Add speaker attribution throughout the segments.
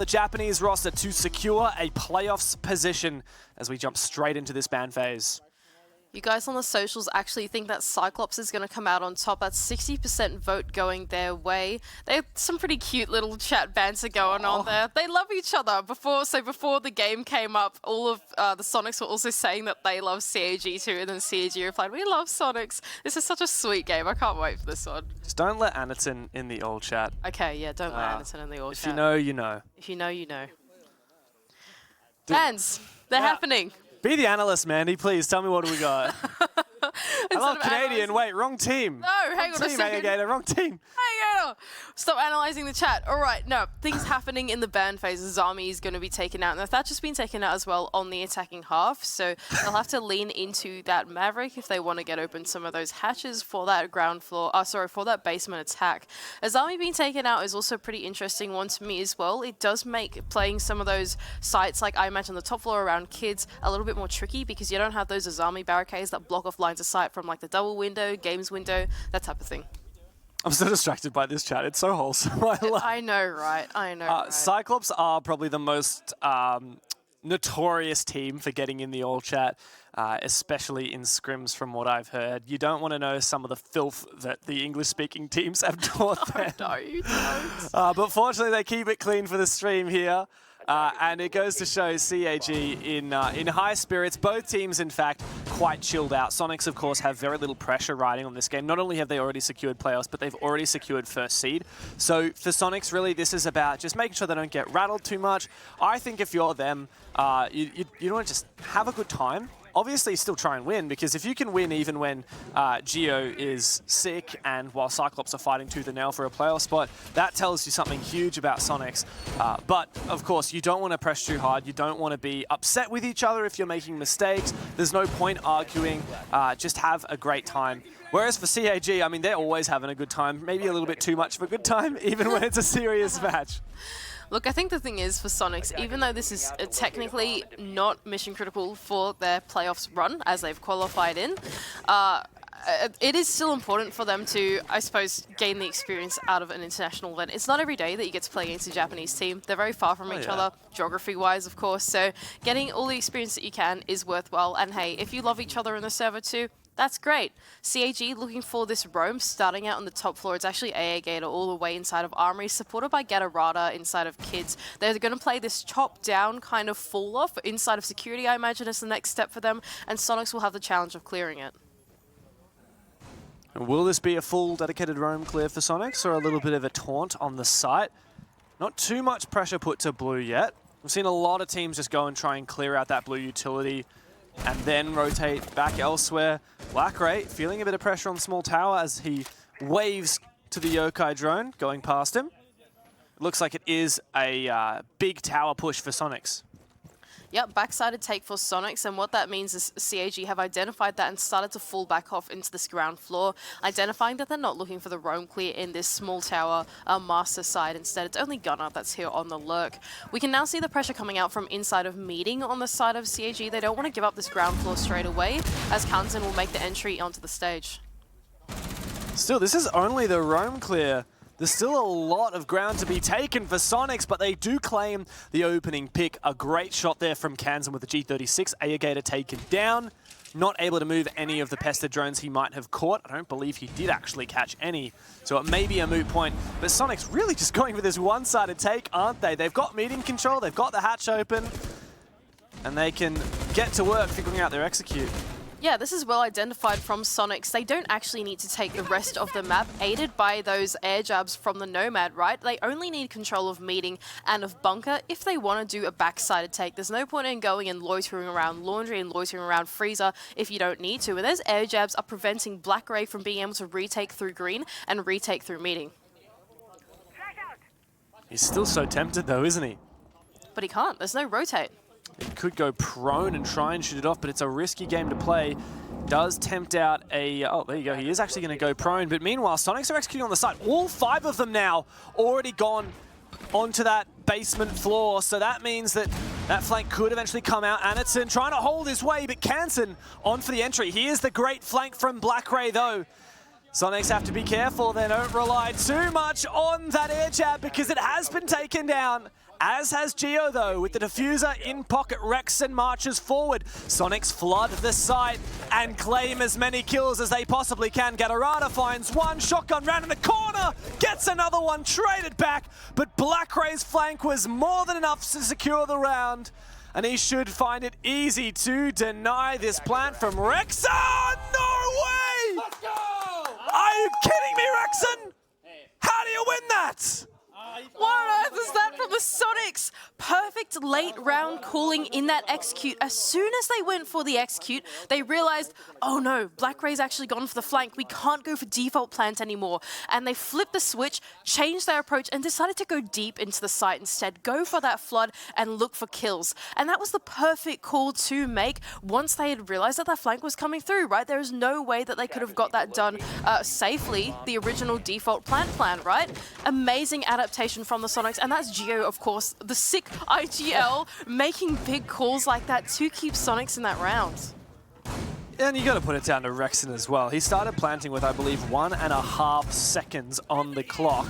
Speaker 1: the Japanese roster to secure a playoffs position as we jump straight into this ban phase.
Speaker 2: You guys on the socials actually think that Cyclops is going to come out on top. That's 60% vote going their way. They have some pretty cute little chat banter going on there. They love each other. Before the game came up, all of the Sonics were also saying that they love CAG too, and then CAG replied, "We love Sonics." This is such a sweet game. I can't wait for this one.
Speaker 1: Just don't let Anderton in the old chat.
Speaker 2: Okay, yeah, don't let Anderton in the old chat.
Speaker 1: If you know, you know.
Speaker 2: If you know, you know. Bans, they're happening.
Speaker 1: Be the analyst, Mandy, please. Tell me what do we got. I love Canadian. Wait, wrong team.
Speaker 2: No, hang on a second.
Speaker 1: Gator, wrong team.
Speaker 2: Hey, Gator. Stop analysing the chat. All right, no. Things happening in the ban phase. Zami is going to be taken out. And Thatcher's been taken out as well on the attacking half. So they'll have to lean into that Maverick if they want to get open some of those hatches for that ground floor. For that basement attack. Zami being taken out is also a pretty interesting one to me as well. It does make playing some of those sites, like I imagine the top floor around kids, a little bit more tricky because you don't have those Azami barricades that block off lines of sight from like the double window, games window, that type of thing.
Speaker 1: I'm so distracted by this chat. It's so wholesome.
Speaker 2: I know, right? I know, right?
Speaker 1: Cyclops are probably the most notorious team for getting in the all chat, especially in scrims from what I've heard. You don't want to know some of the filth that the English-speaking teams have taught them.
Speaker 2: No, you don't.
Speaker 1: But fortunately, they keep it clean for the stream here. And it goes to show CAG in high spirits. Both teams, in fact, quite chilled out. Soniqs, of course, have very little pressure riding on this game. Not only have they already secured playoffs, but they've already secured first seed. So for Soniqs, really, this is about just making sure they don't get rattled too much. I think if you're them, you want to just have a good time. Obviously, still try and win, because if you can win even when Geo is sick and while Cyclops are fighting tooth and nail for a playoff spot, that tells you something huge about Soniqs. But, of course, you don't want to press too hard. You don't want to be upset with each other if you're making mistakes. There's no point arguing. Just have a great time. Whereas for CAG, I mean, they're always having a good time. Maybe a little bit too much of a good time, even when it's a serious match.
Speaker 2: Look, I think the thing is for Soniqs, even though this is technically not mission critical for their playoffs run, as they've qualified in, it is still important for them to, I suppose, gain the experience out of an international event. It's not every day that you get to play against a Japanese team. They're very far from each other, geography-wise, of course. So getting all the experience that you can is worthwhile. And hey, if you love each other in the server too, that's great. CAG looking for this roam, starting out on the top floor. It's actually AA Gator all the way inside of Armory, supported by Gatorada inside of Kids. They're going to play this top-down kind of fall-off inside of security, I imagine, is the next step for them, and Soniqs will have the challenge of clearing it.
Speaker 1: Will this be a full dedicated roam clear for Soniqs, or a little bit of a taunt on the site? Not too much pressure put to blue yet. We've seen a lot of teams just go and try and clear out that blue utility and then rotate back elsewhere. Blackray feeling a bit of pressure on small tower as he waves to the Yokai drone going past him. Looks like it is a big tower push for Soniqs.
Speaker 2: Yep, backsided take for Soniqs, and what that means is CAG have identified that and started to fall back off into this ground floor, identifying that they're not looking for the roam clear in this small tower master side. Instead, it's only Gunner that's here on the lurk. We can now see the pressure coming out from inside of meeting on the side of CAG. They don't want to give up this ground floor straight away, as Kansen will make the entry onto the stage.
Speaker 1: Still, this is only the roam clear. There's still a lot of ground to be taken for Soniqs, but they do claim the opening pick. A great shot there from Kansen with the G36. Gator taken down. Not able to move any of the pestered drones he might have caught. I don't believe he did actually catch any, so it may be a moot point. But Soniqs really just going for this one-sided take, aren't they? They've got meeting control, they've got the hatch open, and they can get to work figuring out their execute.
Speaker 2: Yeah, this is well identified from Soniqs. They don't actually need to take the rest of the map, aided by those air jabs from the Nomad, right? They only need control of meeting and of bunker if they want to do a backsided take. There's no point in going and loitering around laundry and loitering around freezer if you don't need to. And those air jabs are preventing Blackray from being able to retake through green and retake through meeting.
Speaker 1: He's still so tempted though, isn't he?
Speaker 2: But he can't. There's no rotate.
Speaker 1: He could go prone and try and shoot it off, but it's a risky game to play. Does tempt out a... Oh, there you go. He is actually going to go prone. But meanwhile, Soniqs are executing on the site. All 5 of them now already gone onto that basement floor. So that means that that flank could eventually come out. Anderton trying to hold his way, but Kansen on for the entry. Here's the great flank from Blackray, though. Soniqs have to be careful. They don't rely too much on that air jab because it has been taken down. as has Geo though, with the diffuser in pocket. Rexon marches forward. Soniqs flood the site and claim as many kills as they possibly can. Gatorada finds one, shotgun round in the corner, gets another one, traded back, but BlackRay's flank was more than enough to secure the round, and he should find it easy to deny this plant from Rexon. No way!
Speaker 3: Let's go!
Speaker 1: Are you kidding me, Rexon? How do you win that?
Speaker 2: What on earth is that from the Soniqs? Perfect late round calling in that execute. As soon as they went for the execute, they realized, oh no, BlackRay's actually gone for the flank. We can't go for default plant anymore. And they flipped the switch, changed their approach, and decided to go deep into the site instead. Go for that flood and look for kills. And that was the perfect call to make once they had realized that flank was coming through, right? There is no way that they could have got that done safely, the original default plant plan, right? Amazing adaptation from the Soniqs, and that's Geo, of course, the sick IGL, making big calls like that to keep Soniqs in that round.
Speaker 1: And you got to put it down to Rexon as well. He started planting with, I believe, 1.5 seconds on the clock.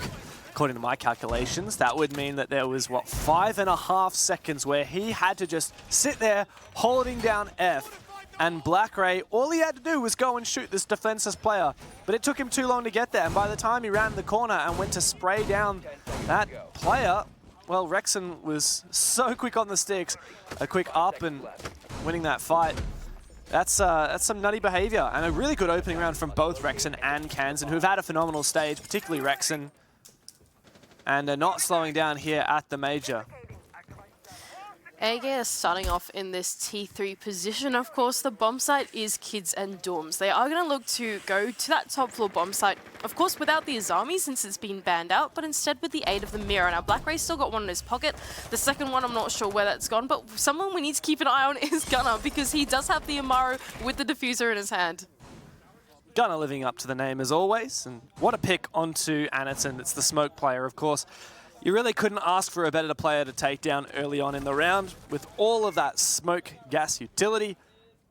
Speaker 1: According to my calculations, that would mean that there was, what, 5.5 seconds where he had to just sit there holding down F. And BlackRay, all he had to do was go and shoot this defenseless player. But it took him too long to get there. And by the time he ran the corner and went to spray down that player, well, Rexon was so quick on the sticks. A quick up and winning that fight. That's some nutty behavior. And a really good opening round from both Rexon and Kansan, who've had a phenomenal stage, particularly Rexon. And are not slowing down here at the Major.
Speaker 2: CAG is starting off in this T3 position. Of course, the bomb site is kids and dorms. They are going to look to go to that top floor bomb site, of course, without the Azami since it's been banned out, but instead with the aid of the mirror. Now, BlackRay's still got one in his pocket. The second one, I'm not sure where that's gone, but someone we need to keep an eye on is Gunnar, because he does have the Amaru with the diffuser in his hand.
Speaker 1: Gunnar living up to the name as always, and what a pick onto Anaton. It's the smoke player, of course. You really couldn't ask for a better player to take down early on in the round, with all of that smoke gas utility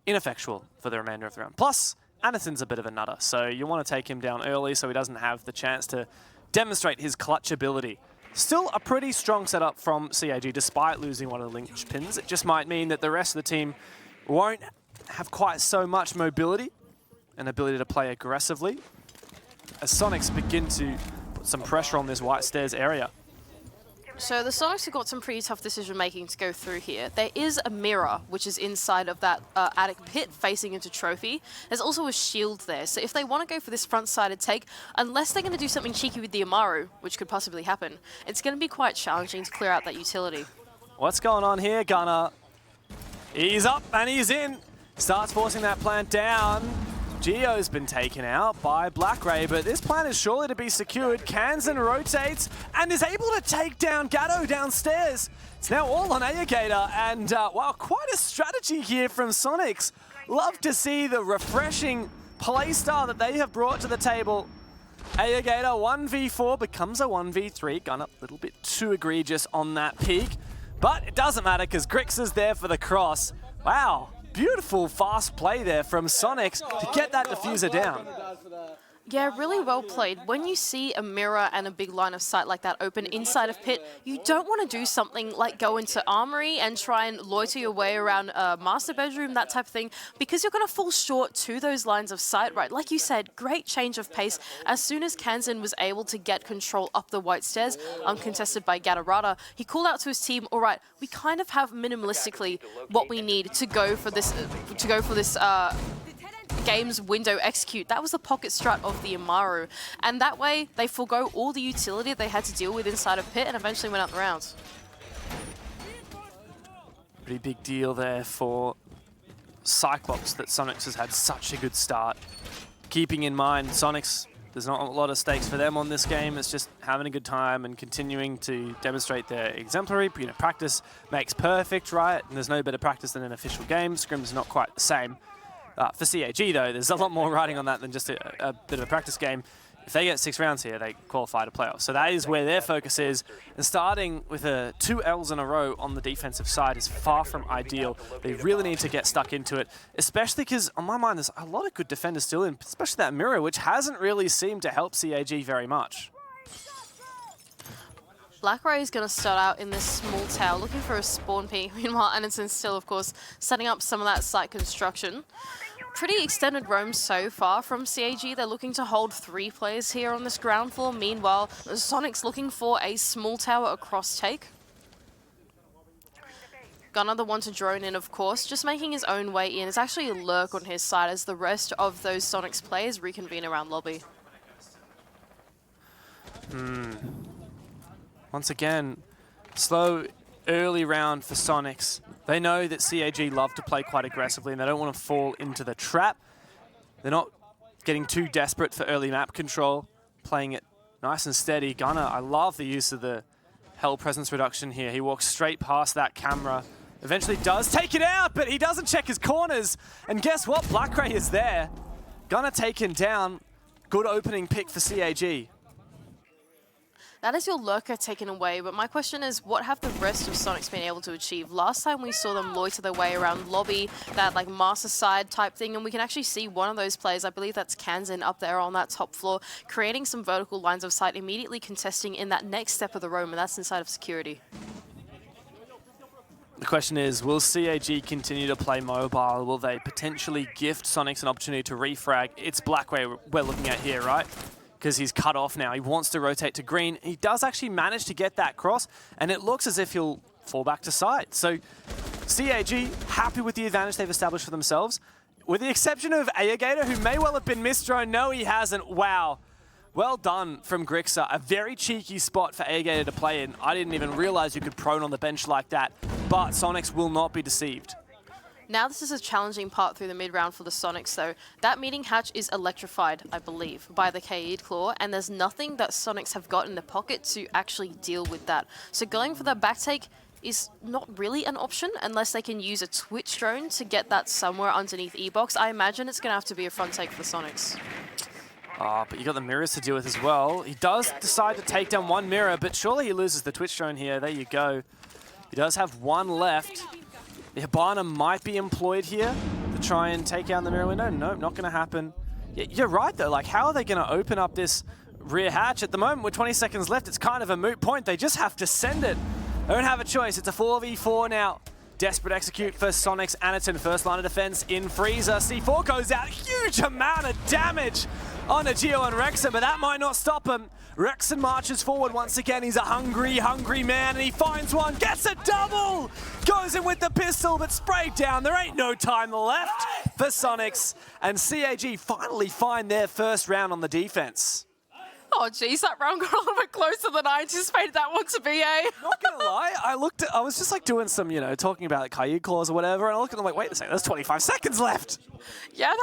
Speaker 1: ineffectual for the remainder of the round. Plus, Anaton's a bit of a nutter, so you want to take him down early so he doesn't have the chance to demonstrate his clutch ability. Still a pretty strong setup from CAG despite losing one of the linchpins. It just might mean that the rest of the team won't have quite so much mobility and ability to play aggressively as Soniqs begin to put some pressure on this white stairs area.
Speaker 2: So the Soniqs have got some pretty tough decision making to go through here. There is a mirror, which is inside of that attic pit facing into Trophy. There's also a shield there. So if they want to go for this front-sided take, unless they're going to do something cheeky with the Amaru, which could possibly happen, it's going to be quite challenging to clear out that utility.
Speaker 1: What's going on here, Gunnar? He's up and he's in. Starts forcing that plant down. Geo's been taken out by BlackRay, but this plant is surely to be secured. Kansan rotates and is able to take down Gatto downstairs. It's now all on Ayagator, and wow, quite a strategy here from Soniqs. Love to see the refreshing playstyle that they have brought to the table. Ayagator 1v4 becomes a 1v3. Gun up a little bit too egregious on that peak, but it doesn't matter because Grix is there for the cross. Wow. Beautiful fast play there from Soniqs to get that diffuser down.
Speaker 2: Yeah, really well played. When you see a mirror and a big line of sight like that open inside of pit, you don't want to do something like go into armory and try and loiter your way around a master bedroom, that type of thing, because you're going to fall short to those lines of sight, right? Like you said, great change of pace. As soon as Kansan was able to get control up the white stairs, uncontested by Gatorada, he called out to his team, all right, we kind of have minimalistically what we need to go for this, game's window execute. That was the pocket strat of the Amaru. And that way, they forgo all the utility they had to deal with inside of pit and eventually went out the rounds.
Speaker 1: Pretty big deal there for Cyclops that Soniqs has had such a good start. Keeping in mind, Soniqs, there's not a lot of stakes for them on this game. It's just having a good time and continuing to demonstrate their exemplary. You know, practice makes perfect, right? And there's no better practice than an official game. Scrim's not quite the same. For CAG, though, there's a lot more riding on that than just a bit of a practice game. If they get 6 rounds here, they qualify to playoffs. So that is where their focus is. And starting with 2 Ls in a row on the defensive side is far from ideal. They really need to get stuck into it, especially because, on my mind, there's a lot of good defenders still in, especially that mirror, which hasn't really seemed to help CAG very much.
Speaker 2: BlackRay is going to start out in this small tower looking for a spawn peak. Meanwhile, Anderson's still, of course, setting up some of that site construction. Pretty extended roam so far from CAG. They're looking to hold 3 players here on this ground floor. Meanwhile, Soniqs looking for a small tower across take. Gunnar, the one to drone in, of course, just making his own way in. It's actually a lurk on his side as the rest of those Soniqs players reconvene around lobby.
Speaker 1: Once again, slow early round for Soniqs. They know that CAG love to play quite aggressively and they don't want to fall into the trap. They're not getting too desperate for early map control, playing it nice and steady. Gunnar, I love the use of the Hell presence reduction here. He walks straight past that camera. Eventually does take it out, but he doesn't check his corners. And guess what? BlackRay is there. Gunnar taken down. Good opening pick for CAG.
Speaker 2: That is your lurker taken away, but my question is, what have the rest of Soniqs been able to achieve? Last time we saw them loiter their way around lobby, that like master side type thing, and we can actually see one of those players, I believe that's Kansan up there on that top floor, creating some vertical lines of sight, immediately contesting in that next step of the roam, and that's inside of security.
Speaker 1: The question is, will CAG continue to play mobile? Will they potentially gift Soniqs an opportunity to refrag? It's BlackRay we're looking at here, right? Because he's cut off now. He wants to rotate to green. He does actually manage to get that cross, and it looks as if he'll fall back to side. So CAG happy with the advantage they've established for themselves, with the exception of Aegator, who may well have been misdrone. No, he hasn't. Wow. Well done from Grixer. A very cheeky spot for Aegator to play in. I didn't even realize you could prone on the bench like that, but Soniqs will not be deceived.
Speaker 2: Now this is a challenging part through the mid-round for the Soniqs, though. That meeting hatch is electrified, I believe, by the CAG claw, and there's nothing that Soniqs have got in the pocket to actually deal with that. So going for that backtake is not really an option unless they can use a Twitch drone to get that somewhere underneath E-Box. I imagine it's going to have to be a front take for the Soniqs.
Speaker 1: But you got the mirrors to deal with as well. He does decide to take down one mirror, but surely he loses the Twitch drone here. There you go. He does have one left. The Hibana might be employed here to try and take out the mirror window. Nope, not going to happen. Yeah, you're right, though. Like, how are they going to open up this rear hatch? At the moment, with 20 seconds left, it's kind of a moot point. They just have to send it. They don't have a choice. It's a 4v4 now. Desperate execute for Soniqs. Anaton, first line of defense in Freezer. C4 goes out. Huge amount of damage on Geo and Rexon, but that might not stop him. Rexon marches forward once again. He's a hungry, hungry man, and he finds one, gets a double! Goes in with the pistol, but sprayed down. There ain't no time left for Soniqs, and CAG finally find their first round on the defense.
Speaker 2: Oh, geez, that round got a little bit closer than I anticipated that one to be, eh?
Speaker 1: Not gonna lie, I was just like doing some, talking about like CAG claws or whatever, and I looked at them like, wait a second, there's 25 seconds left.
Speaker 2: Yeah,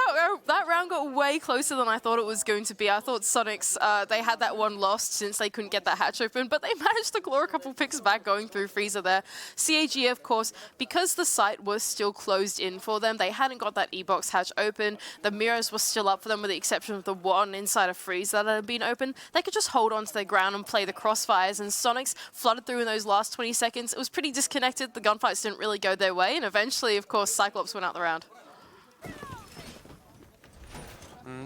Speaker 2: that round got way closer than I thought it was going to be. I thought Soniqs, they had that one lost since they couldn't get that hatch open, but they managed to claw a couple picks back going through Freezer there. CAG, of course, because the site was still closed in for them, they hadn't got that E-Box hatch open. The mirrors were still up for them with the exception of the one inside of Freezer that had been open. They could just hold on to their ground and play the crossfires, and Soniqs flooded through in those last 20 seconds. It was pretty disconnected. The gunfights didn't really go their way, and eventually, of course, Cyclops went out the round.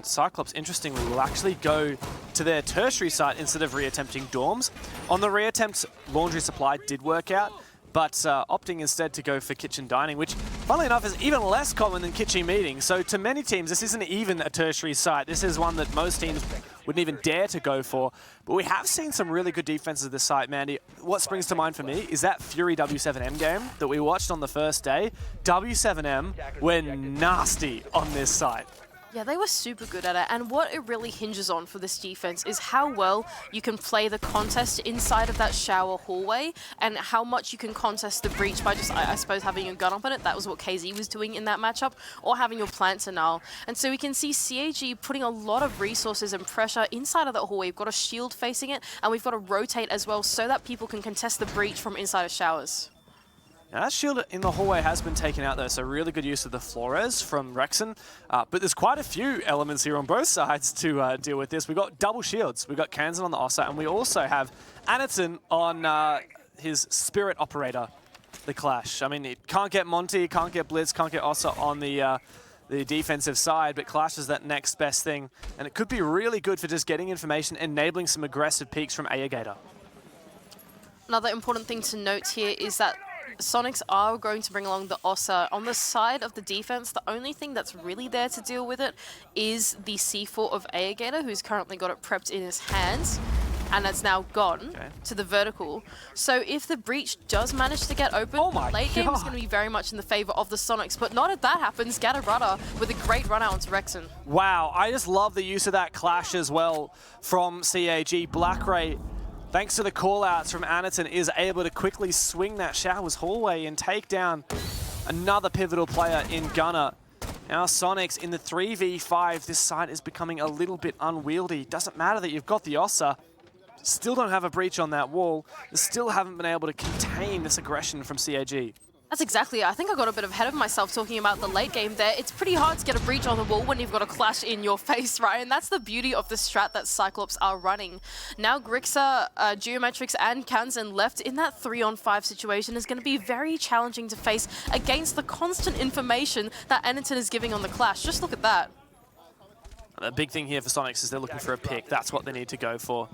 Speaker 1: Cyclops, interestingly, will actually go to their tertiary site instead of reattempting dorms. On the reattempt, laundry supply did work out, but opting instead to go for kitchen dining, which, funnily enough, is even less common than kitchen meeting. So to many teams, this isn't even a tertiary site. This is one that most teams wouldn't even dare to go for. But we have seen some really good defenses of this site, Mandy. What springs to mind for me is that Fury W7M game that we watched on the first day. W7M were nasty on this site.
Speaker 2: Yeah, they were super good at it, and what it really hinges on for this defense is how well you can play the contest inside of that shower hallway, and how much you can contest the breach by just, I suppose, having a gun up on it. That was what KZ was doing in that matchup, or having your plant to null. And so we can see CAG putting a lot of resources and pressure inside of that hallway. We've got a shield facing it, and we've got to rotate as well so that people can contest the breach from inside of showers.
Speaker 1: Now that shield in the hallway has been taken out though, so really good use of the Flores from Rexon. But there's quite a few elements here on both sides to deal with this. We've got double shields. We've got Kansan on the Ossa, and we also have Anaton on his Spirit Operator, the Clash. I mean, it can't get Monty, can't get Blitz, can't get Ossa on the defensive side, but Clash is that next best thing. And it could be really good for just getting information, enabling some aggressive peaks from Aegator.
Speaker 2: Another important thing to note here is that Soniqs are going to bring along the Ossa. On the side of the defense, the only thing that's really there to deal with it is the C4 of Aegator, who's currently got it prepped in his hands, and it's now gone to the vertical. So if the breach does manage to get open, late game is going to be very much in the favor of the Soniqs, but not if that happens. Gatarada with a great run out onto Rexon.
Speaker 1: Wow, I just love the use of that clash as well from CAG. Blackray, thanks to the call-outs from Anaton, is able to quickly swing that Showers hallway and take down another pivotal player in Gunner. Now Soniqs in the 3v5, this side is becoming a little bit unwieldy. Doesn't matter that you've got the Ossa. Still don't have a breach on that wall. They still haven't been able to contain this aggression from CAG.
Speaker 2: That's exactly it. I think I got a bit ahead of myself talking about the late game there. It's pretty hard to get a breach on the wall when you've got a clash in your face, right? And that's the beauty of the strat that Cyclops are running. Now Grixa, Geometrics and Kanzen left in that 3-on-5 situation is going to be very challenging to face against the constant information that Anaton is giving on the clash. Just look at that.
Speaker 1: The big thing here for Soniqs is they're looking for a pick. That's what they need to go for.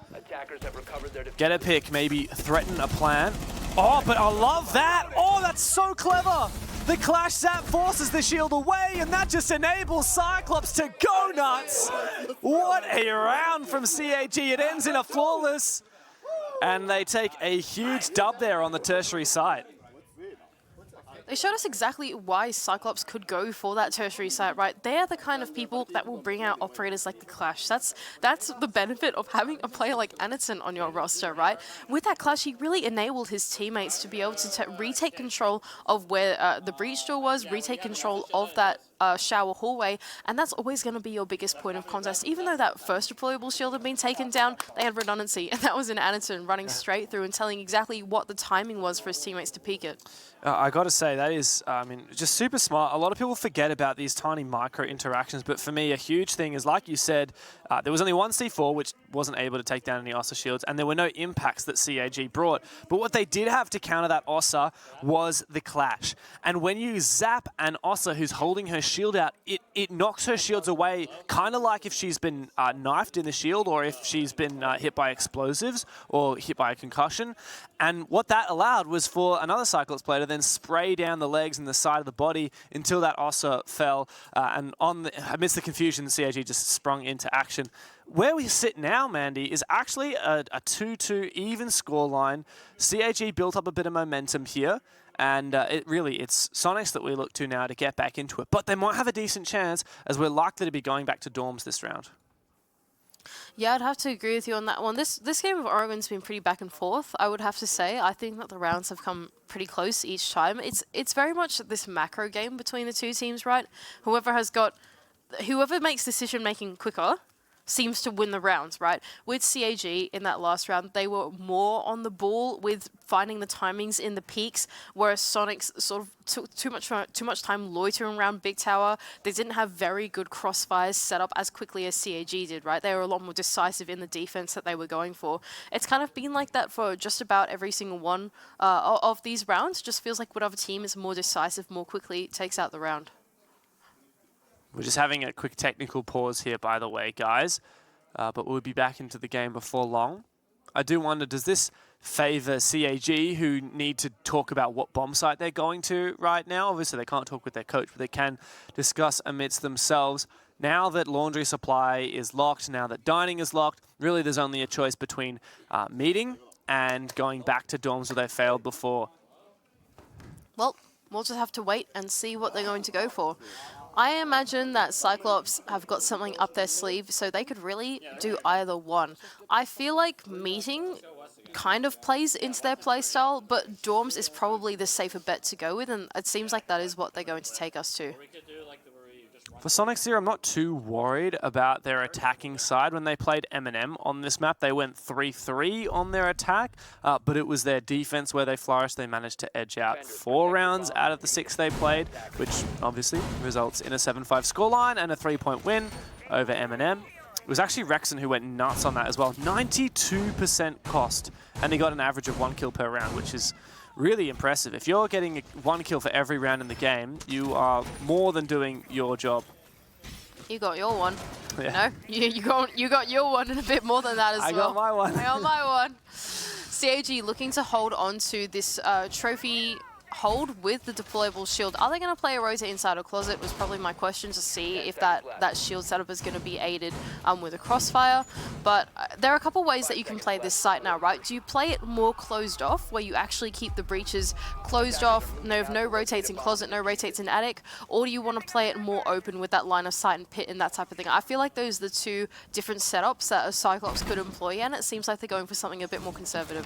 Speaker 1: Get a pick, maybe threaten a plan. Oh, but I love that. Oh, that's so clever. The Clash Zap forces the shield away, and that just enables Cyclops to go nuts. What a round from CAG. It ends in a flawless, and they take a huge dub there on the tertiary side.
Speaker 2: They showed us exactly why Cyclops could go for that tertiary site, right? They are the kind of people that will bring out operators like the Clash. That's the benefit of having a player like Anaton on your roster, right? With that Clash, he really enabled his teammates to be able to retake control of where the breach door was, retake control of that shower hallway, and that's always going to be your biggest point of contest. Even though that first deployable shield had been taken down, they had redundancy, and that was in Anaton running straight through and telling exactly what the timing was for his teammates to peek it.
Speaker 1: I got to say, that is, I mean, just super smart. A lot of people forget about these tiny micro interactions, but for me, a huge thing is, like you said, there was only one C4 which wasn't able to take down any Ossa shields, and there were no impacts that CAG brought. But what they did have to counter that Ossa was the Clash. And when you zap an Ossa who's holding her shield out, it knocks her shields away, kind of like if she's been knifed in the shield, or if she's been hit by explosives or hit by a concussion. And what that allowed was for another Cyclops player to then spray down the legs and the side of the body until that Ossa fell. And amidst the confusion, CAG just sprung into action. Where we sit now, Mandy, is actually a 2-2 even scoreline. CAG built up a bit of momentum here. And it's Soniqs that we look to now to get back into it. But they might have a decent chance, as we're likely to be going back to dorms this round.
Speaker 2: Yeah, I'd have to agree with you on that one. This game of Oregon's been pretty back and forth, I would have to say. I think that the rounds have come pretty close each time. It's very much this macro game between the two teams, right? Whoever makes decision-making quicker seems to win the rounds, right? With CAG in that last round, they were more on the ball with finding the timings in the peaks, whereas Soniqs sort of took too much time loitering around Big Tower. They didn't have very good crossfires set up as quickly as CAG did, right? They were a lot more decisive in the defense that they were going for. It's kind of been like that for just about every single one of these rounds. Just feels like whatever team is more decisive more quickly takes out the round.
Speaker 1: We're just having a quick technical pause here, by the way, guys. But we'll be back into the game before long. I do wonder, does this favor CAG, who need to talk about what bomb site they're going to right now? Obviously, they can't talk with their coach, but they can discuss amidst themselves. Now that laundry supply is locked, now that dining is locked, really there's only a choice between meeting and going back to dorms where they failed before.
Speaker 2: Well, we'll just have to wait and see what they're going to go for. I imagine that Cyclops have got something up their sleeve, so they could really do either one. I feel like meeting kind of plays into their playstyle, but dorms is probably the safer bet to go with, and it seems like that is what they're going to take us to.
Speaker 1: For Soniqs here, I'm not too worried about their attacking side. When they played M&M on this map, they went 3-3 on their attack, but it was their defense where they flourished. They managed to edge out 4 rounds out of the 6 they played, which obviously results in a 7-5 scoreline and a 3-point win over M&M. It was actually Rexon who went nuts on that as well. 92% cost, and he got an average of 1 kill per round, which is really impressive. If you're getting 1 kill for every round in the game, you are more than doing your job.
Speaker 2: You got your one.
Speaker 1: Yeah.
Speaker 2: No, you got your one and a bit more than that as well.
Speaker 1: I got my one.
Speaker 2: I got my one. CAG looking to hold on to this trophy hold with the deployable shield. Are they going to play a rotate inside a closet was probably my question, to see if that shield setup is going to be aided with a crossfire. But there are a couple ways that you can play this site now, right? Do you play it more closed off, where you actually keep the breaches closed off, no rotates in closet, no rotates in attic? Or do you want to play it more open with that line of sight and pit and that type of thing? I feel like those are the two different setups that a Cyclops could employ, and it seems like they're going for something a bit more conservative.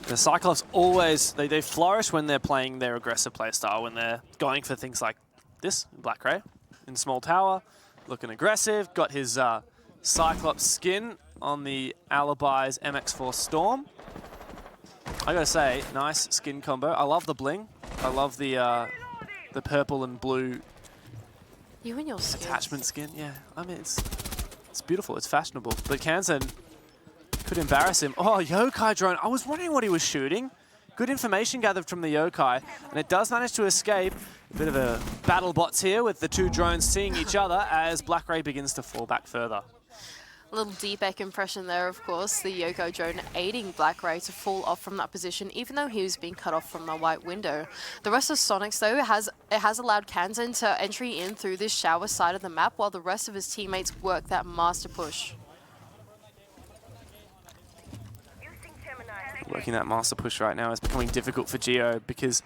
Speaker 1: The Cyclops always, they flourish when they're playing their aggressive playstyle, when they're going for things like this, Black Gray, in small tower, looking aggressive, got his Cyclops skin on the Alibi's MX4 Storm. I gotta say, nice skin combo. I love the bling. I love the purple and blue
Speaker 2: You and your
Speaker 1: attachment skin. Yeah, I mean, it's beautiful, it's fashionable. But Kansan could embarrass him. Oh, Yokai drone. I was wondering what he was shooting. Good information gathered from the Yokai, and it does manage to escape. A bit of a battle bots here with the two drones seeing each other as Black Ray begins to fall back further.
Speaker 2: A little deep-eck impression there, of course. The Yoko drone aiding Black Ray to fall off from that position, even though he was being cut off from the white window. The rest of Soniqs, though, it has allowed Kansan to entry in through this shower side of the map, while the rest of his teammates work that master push.
Speaker 1: Working that master push right now is becoming difficult for Geo because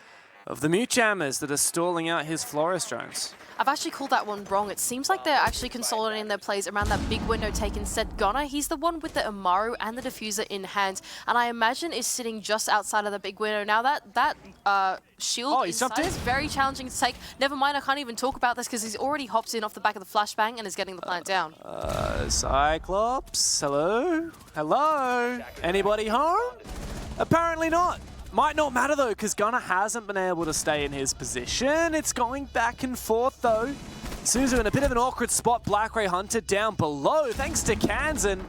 Speaker 1: of the mute jammers that are stalling out his Flores drones.
Speaker 2: I've actually called that one wrong. It seems like they're actually consolidating their plays around that big window take instead. Gunner, he's the one with the Amaru and the diffuser in hand, and I imagine is sitting just outside of the big window. Now that shield inside is very challenging to take. Never mind, I can't even talk about this because he's already hopped in off the back of the flashbang and is getting the plant down.
Speaker 1: Cyclops, hello? Hello? Anybody home? Apparently not. Might not matter though, because Gunner hasn't been able to stay in his position. It's going back and forth though. Suzu in a bit of an awkward spot. Black Ray hunted down below thanks to Kansan.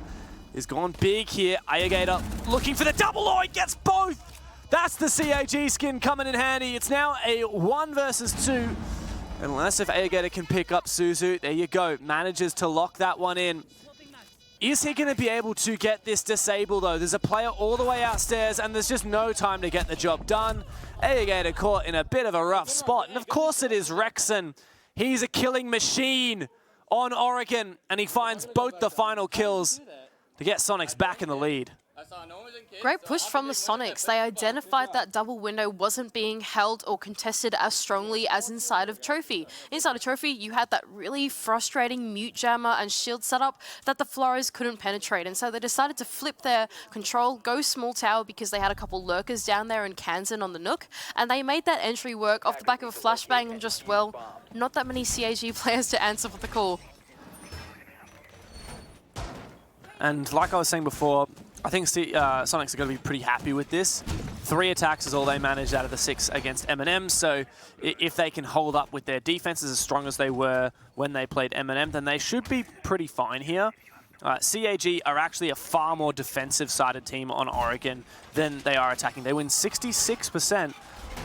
Speaker 1: He's gone big here. Ayagator looking for the double. Oh, he gets both. That's the CAG skin coming in handy. It's now a 1 versus 2. Unless if Ayagator can pick up Suzu. There you go. Manages to lock that one in. Is he going to be able to get this disabled, though? There's a player all the way outstairs, and there's just no time to get the job done. Ayagator caught in a bit of a rough spot. And of course it is Rexon. He's a killing machine on Oregon, and he finds both the final kills to get Soniqs back in the lead.
Speaker 2: Great push from the Soniqs. They identified that double window wasn't being held or contested as strongly as inside of Trophy. Inside of Trophy, you had that really frustrating mute jammer and shield setup that the Flores couldn't penetrate. And so they decided to flip their control, go small tower because they had a couple lurkers down there and Kansan on the Nook. And they made that entry work off the back of a flashbang and just, well, not that many CAG players to answer for the call.
Speaker 1: And like I was saying before, I think Soniqs are going to be pretty happy with this. 3 attacks is all they managed out of the 6 against M&M, so if they can hold up with their defenses as strong as they were when they played M&M, then they should be pretty fine here. CAG are actually a far more defensive-sided team on Oregon than they are attacking. They win 66%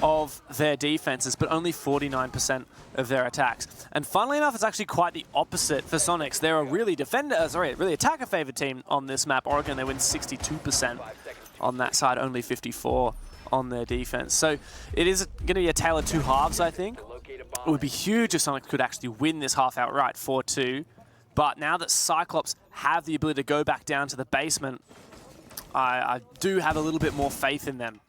Speaker 1: of their defenses, but only 49% of their attacks. And funnily enough, it's actually quite the opposite for Soniqs. They're a really really attacker-favored team on this map. Oregon, they win 62% on that side, only 54 on their defense. So it is going to be a tale of two halves, I think. It would be huge if Soniqs could actually win this half outright, 4-2. But now that Cyclops have the ability to go back down to the basement, I do have a little bit more faith in them.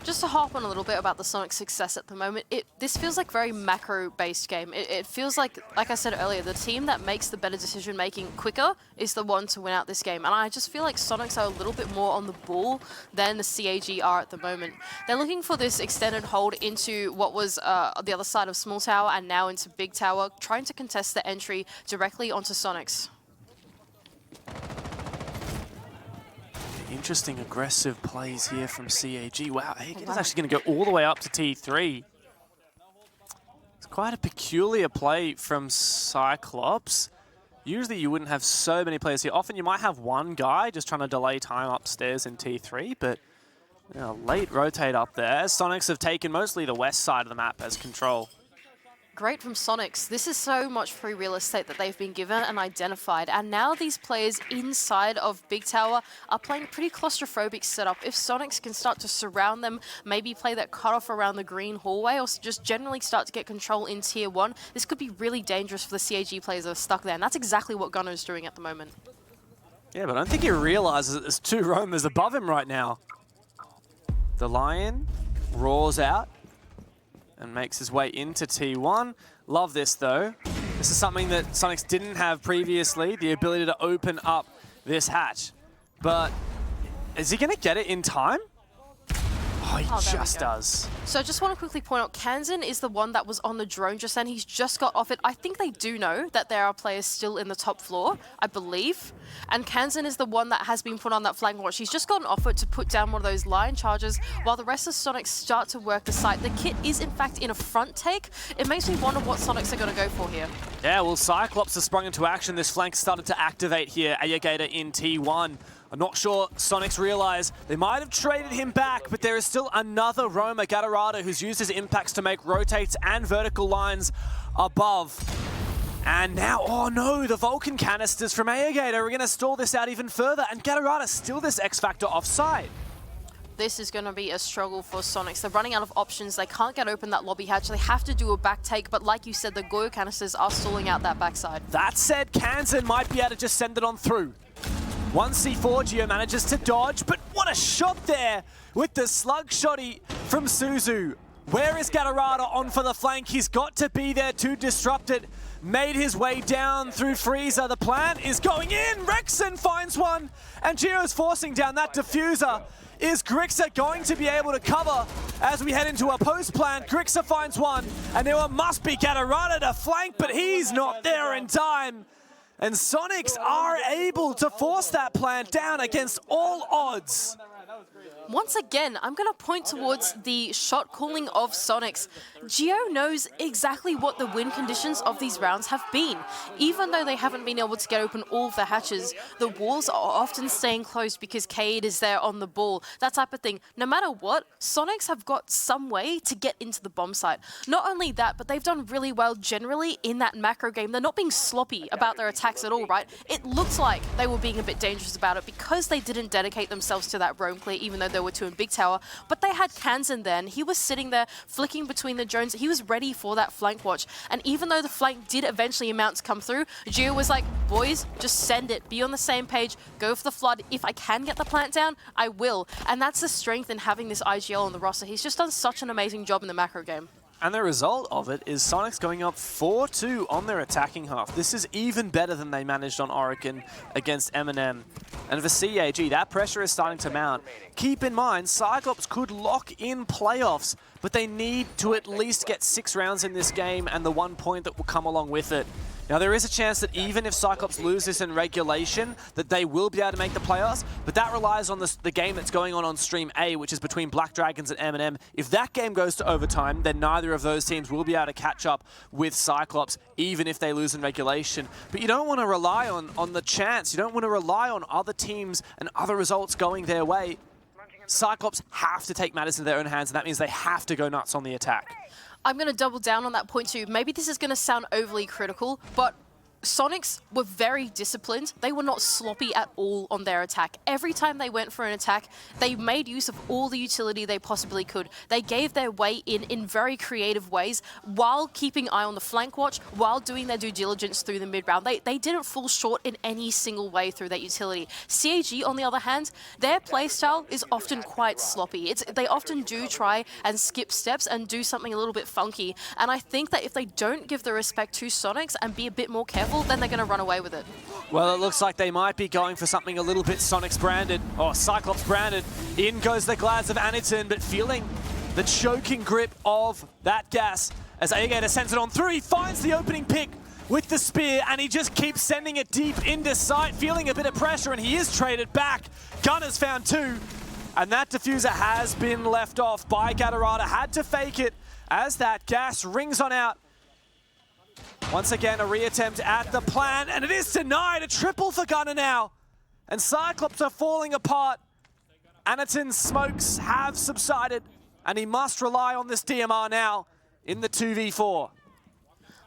Speaker 2: Just to harp on a little bit about the Sonic success at the moment, this feels like very macro-based game. It feels like I said earlier, the team that makes the better decision-making quicker is the one to win out this game. And I just feel like Soniqs are a little bit more on the ball than the CAG are at the moment. They're looking for this extended hold into what was the other side of Small Tower and now into Big Tower, trying to contest the entry directly onto Soniqs.
Speaker 1: Interesting aggressive plays here from CAG. Wow, Hagen is actually going to go all the way up to T3. It's quite a peculiar play from Cyclops. Usually you wouldn't have so many players here. Often you might have one guy just trying to delay time upstairs in T3, but late rotate up there. Soniqs have taken mostly the west side of the map as control.
Speaker 2: Great from Soniqs. This is so much free real estate that they've been given and identified. And now these players inside of Big Tower are playing a pretty claustrophobic setup. If Soniqs can start to surround them, maybe play that cutoff around the green hallway, or just generally start to get control in Tier 1, this could be really dangerous for the CAG players that are stuck there. And that's exactly what Gunner's doing at the moment.
Speaker 1: Yeah, but I don't think he realizes that there's 2 roamers above him right now. The Lion roars out and makes his way into T1. Love this, though. This is something that Soniqs didn't have previously, the ability to open up this hatch. But is he going to get it in time? Oh, he just does.
Speaker 2: So I just want to quickly point out, Kansan is the one that was on the drone just then. He's just got off it. I think they do know that there are players still in the top floor, I believe. And Kansan is the one that has been put on that flank watch. He's just gotten off it to put down one of those line charges while the rest of Soniqs start to work the site. The kit is, in fact, in a front take. It makes me wonder what Soniqs are going to go for here.
Speaker 1: Yeah, well, Cyclops has sprung into action. This flank started to activate here. Ayagator in T1. I'm not sure Soniqs realize they might have traded him back, but there is still another roamer, Gatorado, who's used his impacts to make rotates and vertical lines above. And now, oh no, the Vulcan canisters from Ayagator are going to stall this out even further, and Gatorado still this X-Factor offside.
Speaker 2: This is going to be a struggle for Soniqs. They're running out of options. They can't get open that lobby hatch. They have to do a back take, but like you said, the Goyo canisters are stalling out that backside.
Speaker 1: That said, Kansan might be able to just send it on through. 1C4, Geo manages to dodge, but what a shot there with the slug shotty from Suzu. Where is Gatorado on for the flank? He's got to be there to disrupt it. Made his way down through Freezer. The plant is going in. Rexon finds one, and Geo's forcing down that diffuser. Is Grixer going to be able to cover as we head into a post-plant? Grixer finds one, and there must be Gatorado to flank, but he's not there in time. And Soniqs are able to force that plant down against all odds.
Speaker 2: Once again, I'm going to point towards the shot calling of Soniqs. Geo knows exactly what the win conditions of these rounds have been. Even though they haven't been able to get open all of the hatches, the walls are often staying closed because Cade is there on the ball, that type of thing. No matter what, Soniqs have got some way to get into the bomb site. Not only that, but they've done really well generally in that macro game. They're not being sloppy about their attacks at all, right? It looks like they were being a bit dangerous about it because they didn't dedicate themselves to that roam clear, even though there were 2 in Big Tower. But they had Kansan then. He was sitting there flicking between the drones. He was ready for that flank watch. And even though the flank did eventually amount to come through, Geo was like, boys, just send it. Be on the same page. Go for the flood. If I can get the plant down, I will. And that's the strength in having this IGL on the roster. He's just done such an amazing job in the macro game.
Speaker 1: And the result of it is Soniqs going up 4-2 on their attacking half. This is even better than they managed on Oregon against M&M. And for CAG, that pressure is starting to mount. Keep in mind, Cyclops could lock in playoffs, but they need to at least get 6 rounds in this game and the 1 point that will come along with it. Now, there is a chance that even if Cyclops lose this in regulation, that they will be able to make the playoffs, but that relies on the game that's going on Stream A, which is between Black Dragons and M&M. If that game goes to overtime, then neither of those teams will be able to catch up with Cyclops, even if they lose in regulation. But you don't want to rely on the chance. You don't want to rely on other teams and other results going their way. Cyclops have to take matters into their own hands, and that means they have to go nuts on the attack.
Speaker 2: I'm going to double down on that point too. Maybe this is going to sound overly critical, but Soniqs were very disciplined. They were not sloppy at all on their attack. Every time they went for an attack, they made use of all the utility they possibly could. They gave their way in very creative ways while keeping eye on the flank watch, while doing their due diligence through the mid-round. They didn't fall short in any single way through that utility. CAG, on the other hand, their playstyle is often quite sloppy. They often do try and skip steps and do something a little bit funky. And I think that if they don't give the respect to Soniqs and be a bit more careful, then they're going to run away with it.
Speaker 1: Well, it looks like they might be going for something a little bit Soniqs branded, or Cyclops branded. In goes the Glads of Aniton, but feeling the choking grip of that gas as Ayagator sends it on through. He finds the opening pick with the spear, and he just keeps sending it deep into sight, feeling a bit of pressure, and he is traded back. Gunner's found 2, and that diffuser has been left off by Gatorado. Had to fake it as that gas rings on out. Once again, a reattempt at the plan, and it is denied. A triple for Gunner now. And Cyclops are falling apart. Aniton's smokes have subsided, and he must rely on this DMR now in the 2v4.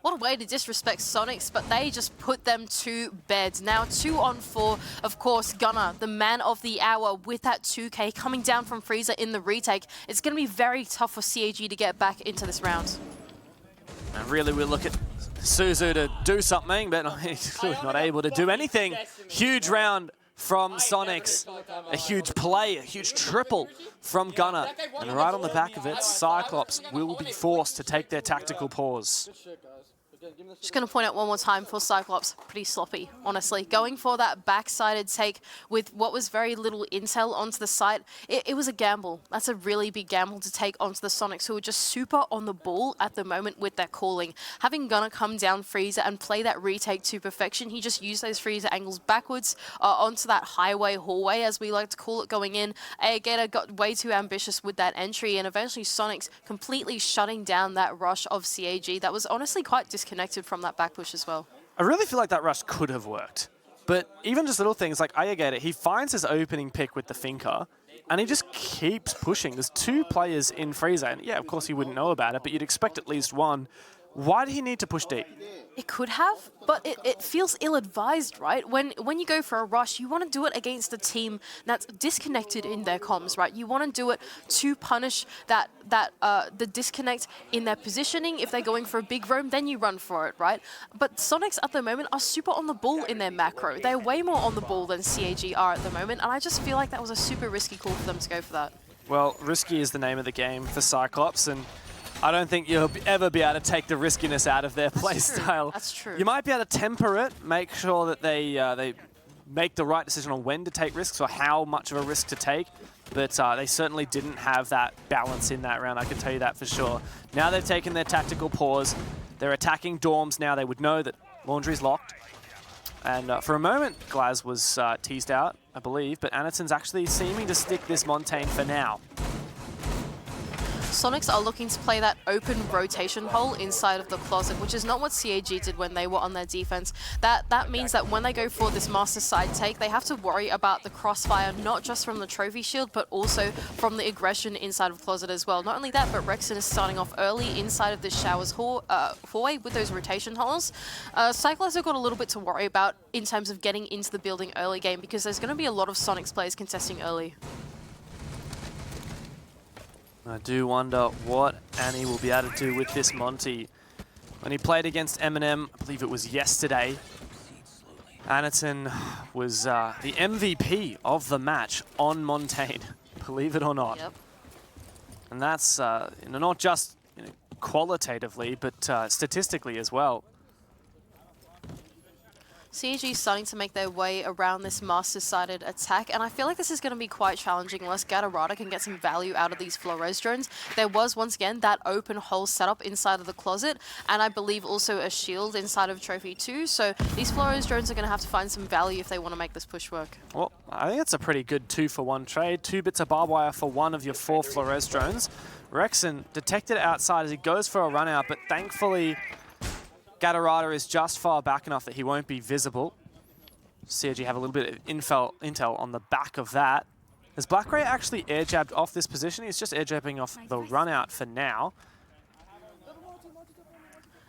Speaker 2: What a way to disrespect Soniqs, but they just put them to bed. Now 2 on 4, of course, Gunnar, the man of the hour with that 2K coming down from Freezer in the retake. It's going to be very tough for CAG to get back into this round.
Speaker 1: And really we look at Suzu to do something, but he's clearly not able to do anything. Huge round from Soniqs, a huge play, a huge triple from Gunnar. And right on the back of it, Cyclops will be forced to take their tactical pause.
Speaker 2: Just going to point out one more time for Cyclops, pretty sloppy, honestly. Going for that back-sided take with what was very little intel onto the site, it was a gamble. That's a really big gamble to take onto the Soniqs, who are just super on the ball at the moment with their calling. Having Gunnar come down Freezer and play that retake to perfection, he just used those Freezer angles backwards onto that highway hallway, as we like to call it, going in. Gator got way too ambitious with that entry, and eventually Soniqs completely shutting down that rush of CAG. That was honestly quite disconnected from that back push as well.
Speaker 1: I really feel like that rush could have worked. But even just little things like Ayagata, he finds his opening pick with the Finker, and he just keeps pushing. There's 2 players in Freezer, and yeah, of course he wouldn't know about it, but you'd expect at least one. Why did he need to push deep?
Speaker 2: It could have, but it feels ill-advised, right? When you go for a rush, you want to do it against a team that's disconnected in their comms, right? You want to do it to punish the disconnect in their positioning. If they're going for a big roam, then you run for it, right? But Soniqs at the moment are super on the ball in their macro. They're way more on the ball than CAG are at the moment, and I just feel like that was a super risky call for them to go for that.
Speaker 1: Well, risky is the name of the game for Cyclops, and I don't think you'll ever be able to take the riskiness out of their playstyle.
Speaker 2: That's true.
Speaker 1: You might be able to temper it, make sure that they make the right decision on when to take risks or how much of a risk to take, but they certainly didn't have that balance in that round, I can tell you that for sure. Now they've taken their tactical pause. They're attacking dorms now. They would know that laundry's locked. And for a moment, Glaz was teased out, I believe, but Anaton's actually seeming to stick this Montaigne for now.
Speaker 2: Soniqs are looking to play that open rotation hole inside of the closet, which is not what CAG did when they were on their defense. That means that when they go for this master side take, they have to worry about the crossfire, not just from the trophy shield, but also from the aggression inside of closet as well. Not only that, but Rexon is starting off early inside of this showers hallway with those rotation holes. Cyclops have got a little bit to worry about in terms of getting into the building early game, because there's going to be a lot of Soniqs players contesting early.
Speaker 1: I do wonder what Annie will be able to do with this Monty. When he played against Eminem, I believe it was yesterday, Anaton was the MVP of the match on Montaigne, believe it or not.
Speaker 2: Yep.
Speaker 1: And that's not just qualitatively, but statistically as well.
Speaker 2: CAG is starting to make their way around this master-sided attack, and I feel like this is going to be quite challenging unless Gatorada can get some value out of these Flores drones. There was, once again, that open hole setup inside of the closet, and I believe also a shield inside of Trophy 2, so these Flores drones are going to have to find some value if they want to make this push work. Well,
Speaker 1: I think it's a pretty good 2-for-1 trade. 2 bits of barbed wire for one of your 4 Flores drones. Rexon detected outside as he goes for a run out, but thankfully Gatorada is just far back enough that he won't be visible. CAG have a little bit of intel on the back of that. Has Blackray actually air jabbed off this position? He's just air jabbing off the run out for now.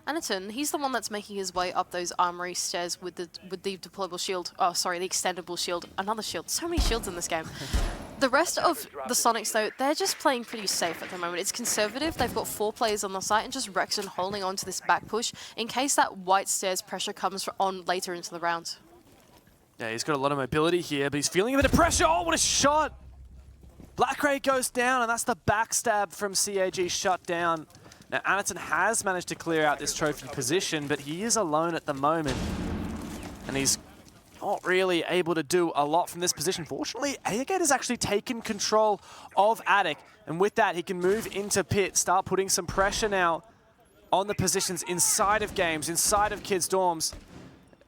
Speaker 2: Anaton, he's the one that's making his way up those armory stairs with the deployable shield. Oh, sorry, the extendable shield. Another shield. So many shields in this game. The rest of the Soniqs, though, they're just playing pretty safe at the moment. It's conservative. They've got 4 players on the site and just Rexon holding on to this back push in case that white stairs pressure comes on later into the round.
Speaker 1: Yeah, he's got a lot of mobility here, but he's feeling a bit of pressure. Oh, what a shot! Blackray goes down, and that's the backstab from CAG shut down. Now, Anaton has managed to clear out this trophy position, but he is alone at the moment. And he's not really able to do a lot from this position. Fortunately, Ayagate has actually taken control of Attic. And with that, he can move into pit, start putting some pressure now on the positions inside of games, inside of kids' dorms,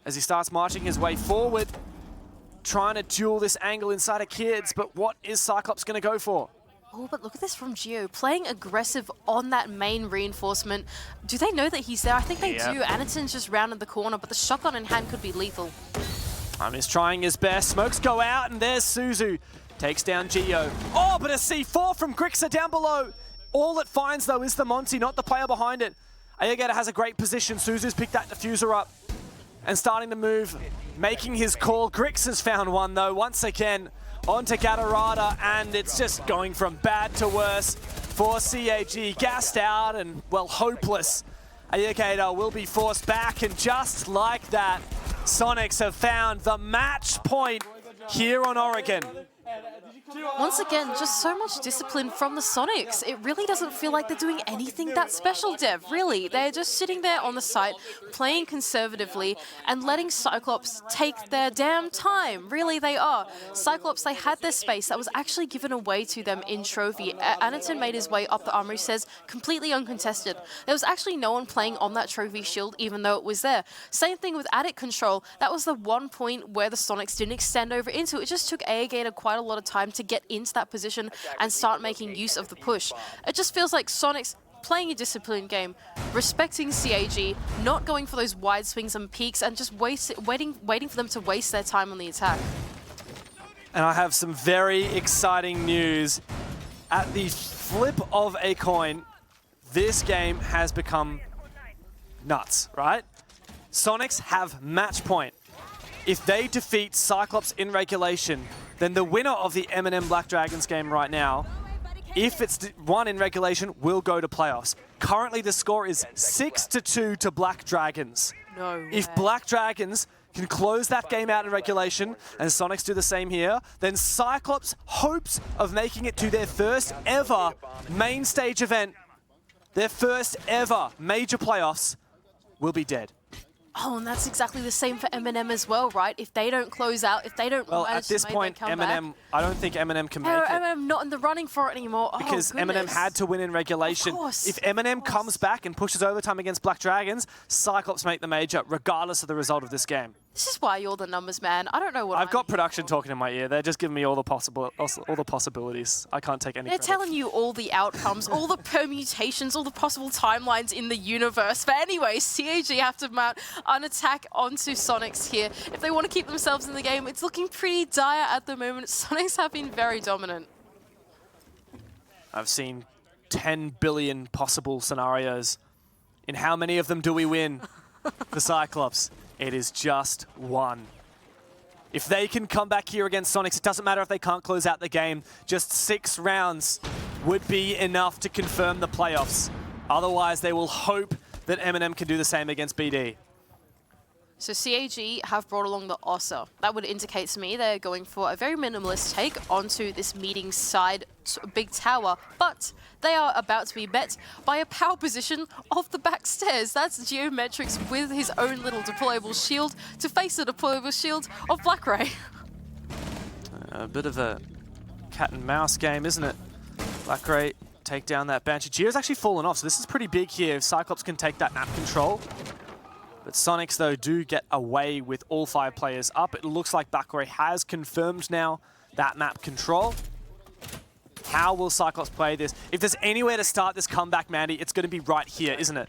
Speaker 1: as he starts marching his way forward, trying to duel this angle inside of kids. But what is Cyclops going to go for?
Speaker 2: Oh, but look at this from Geo, playing aggressive on that main reinforcement. Do they know that he's there? I think they do. Anaton's just rounded the corner, but the shotgun in hand could be lethal.
Speaker 1: He's trying his best. Smokes go out, and there's Suzu. Takes down Geo. Oh, but a C4 from Grixer down below. All it finds, though, is the Monty, not the player behind it. Ayagata has a great position. Suzu's picked that diffuser up and starting to move, making his call. Grix has found one though, once again, onto Gatorada, and it's just going from bad to worse for CAG. Gassed out and, well, hopeless. Ayagata will be forced back, and just like that, Soniqs have found the match point here on Oregon.
Speaker 2: Once again, just so much discipline from the Soniqs. It really doesn't feel like they're doing anything that special, Dev, really. They're just sitting there on the site, playing conservatively, and letting Cyclops take their damn time. Really, they are. Cyclops, they had their space that was actually given away to them in Trophy. Anaton made his way up the armory, says, completely uncontested. There was actually no one playing on that Trophy shield, even though it was there. Same thing with Attic Control. That was the one point where the Soniqs didn't extend over into. It just took Ayagata quite a lot of time to get into that position and start making use of the push. It just feels like Soniqs playing a disciplined game, respecting CAG, not going for those wide swings and peaks, and just waiting for them to waste their time on the attack.
Speaker 1: And I have some very exciting news. At the flip of a coin, this game has become nuts, right? Soniqs have match point. If they defeat Cyclops in regulation, then the winner of the M&M Black Dragons game right now, if it's won in regulation, will go to playoffs. Currently, the score is 6-2 to Black Dragons.
Speaker 2: No way.
Speaker 1: If Black Dragons can close that game out in regulation, and Soniqs do the same here, then Cyclops' hopes of making it to their first ever main stage event, their first ever major playoffs, will be dead.
Speaker 2: Oh, and that's exactly the same for M&M as well, right? If they don't close out, if they don't manage
Speaker 1: at this
Speaker 2: to make
Speaker 1: point,
Speaker 2: their comeback,
Speaker 1: M&M, I don't think M&M can make it.
Speaker 2: M&M not in the running for it anymore.
Speaker 1: Because
Speaker 2: oh,
Speaker 1: M&M had to win in regulation.
Speaker 2: Of course.
Speaker 1: If M&M comes back and pushes overtime against Black Dragons, Cyclops make the major, regardless of the result of this game.
Speaker 2: This is why you're the numbers man. I don't know what
Speaker 1: I've got production talking in my ear. They're just giving me all the possibilities. I can't take any
Speaker 2: They're
Speaker 1: credit.
Speaker 2: telling you all the outcomes, all the permutations, all the possible timelines in the universe. But anyway, CAG have to mount an attack onto Soniqs here. If they want to keep themselves in the game, it's looking pretty dire at the moment. Soniqs have been very dominant.
Speaker 1: I've seen 10 billion possible scenarios. In how many of them do we win for Cyclops? It is just one. If they can come back here against Soniqs, it doesn't matter if they can't close out the game. Just 6 rounds would be enough to confirm the playoffs. Otherwise, they will hope that M&M can do the same against BD.
Speaker 2: So CAG have brought along the Ossa. That would indicate to me they're going for a very minimalist take onto this meeting side big tower, but they are about to be met by a power position of the back stairs. That's Geometrics with his own little deployable shield to face the deployable shield of Blackray.
Speaker 1: A bit of a cat and mouse game, isn't it? Blackray take down that Banshee. Geo's actually fallen off, so this is pretty big here. If Cyclops can take that map control. But Soniqs, though, do get away with all 5 players up. It looks like Blackray has confirmed now that map control. How will Cyclops play this? If there's anywhere to start this comeback, Mandy, it's going to be right here, isn't it?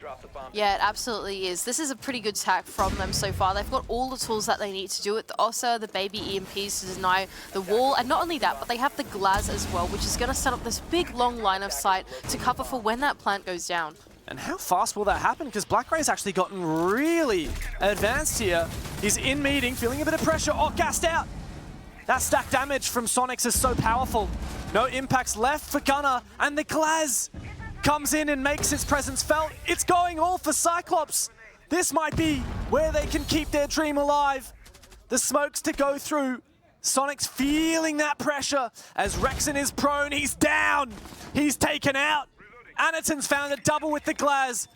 Speaker 2: Yeah, it absolutely is. This is a pretty good attack from them so far. They've got all the tools that they need to do it. The Ossa, the baby EMPs to deny the wall, and not only that, but they have the Glaz as well, which is going to set up this big, long line of sight to cover for when that plant goes down.
Speaker 1: And how fast will that happen? Because Blackray's actually gotten really advanced here. He's in meeting, feeling a bit of pressure. Oh, gassed out! That stack damage from Soniqs is so powerful. No impacts left for Gunner, and the Glaz comes in and makes its presence felt. It's going all for Cyclops. This might be where they can keep their dream alive. The smokes to go through. Soniqs feeling that pressure as Rexon is prone. He's down. He's taken out. Anaton's found a double with the Glaz.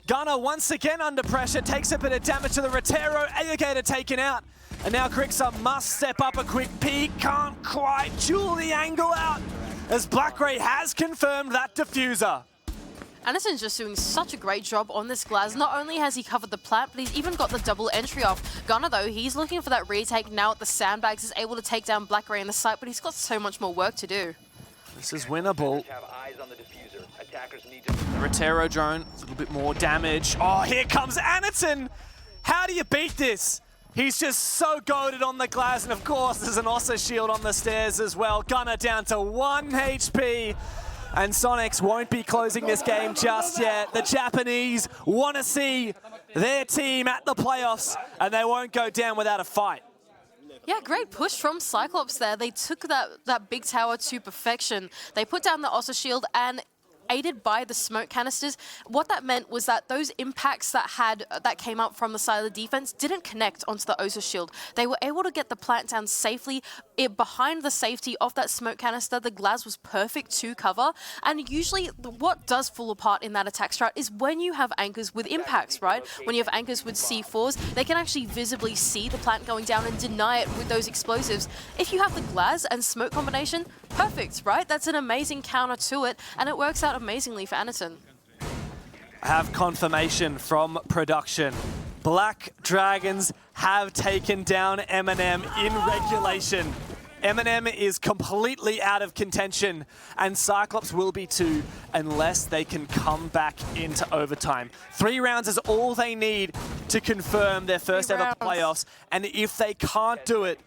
Speaker 1: Gunner once again under pressure, takes a bit of damage to the Rotero. Alligator taken out. And now Grixer must step up a quick peek. Can't quite jewel the angle out as Blackray has confirmed that diffuser.
Speaker 2: Anaton's just doing such a great job on this Glaz. Not only has he covered the plant, but he's even got the double entry off. Gunner, though, he's looking for that retake now at the sandbags. Is able to take down Blackray in the site, but he's got so much more work to do.
Speaker 1: This is winnable. The Rotero drone, a little bit more damage. Oh, here comes Anaton! How do you beat this? He's just so goated on the Glaz, and of course there's an Ossa shield on the stairs as well. Gunner down to 1 HP. And Soniqs won't be closing this game just yet. The Japanese want to see their team at the playoffs, and they won't go down without a fight.
Speaker 2: Yeah, great push from Cyclops there. They took that big tower to perfection. They put down the Ossa shield and aided by the smoke canisters. What that meant was that those impacts that came up from the side of the defense didn't connect onto the Ossa shield. They were able to get the plant down safely behind the safety of that smoke canister. The glass was perfect to cover. And usually what does fall apart in that attack strat is when you have anchors with impacts, right? When you have anchors with C4s, they can actually visibly see the plant going down and deny it with those explosives. If you have the glass and smoke combination, perfect, right? That's an amazing counter to it, and it works out amazingly for Anaton.
Speaker 1: Have confirmation from production. Black Dragons have taken down Eminem in regulation. Eminem is completely out of contention, and Cyclops will be too unless they can come back into overtime. 3 rounds is all they need to confirm their first ever playoffs, and if they can't do it,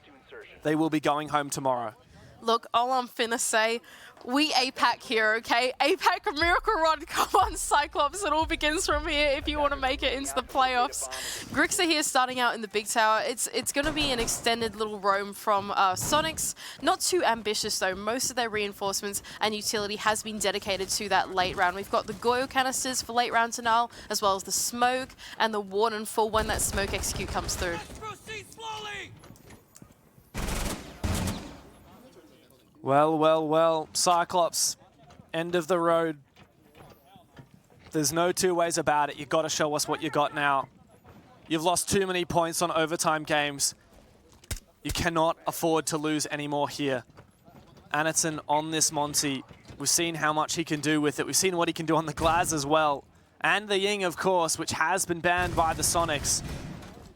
Speaker 1: they will be going home tomorrow.
Speaker 2: Look, all I'm finna say, we APAC here, okay? APAC Miracle Run, come on Cyclops, it all begins from here if you want to make it into the playoffs. Grixer here starting out in the big tower. It's going to be an extended little roam from Soniqs. Not too ambitious though. Most of their reinforcements and utility has been dedicated to that late round. We've got the Goyo canisters for late round denial, as well as the smoke and the warden for when that smoke execute comes through.
Speaker 1: Well, well, well, Cyclops, end of the road. There's no two ways about it. You've got to show us what you got now. You've lost too many points on overtime games. You cannot afford to lose any more here. Anaton on this Monty. We've seen how much he can do with it. We've seen what he can do on the Glaz as well. And the Ying, of course, which has been banned by the Soniqs,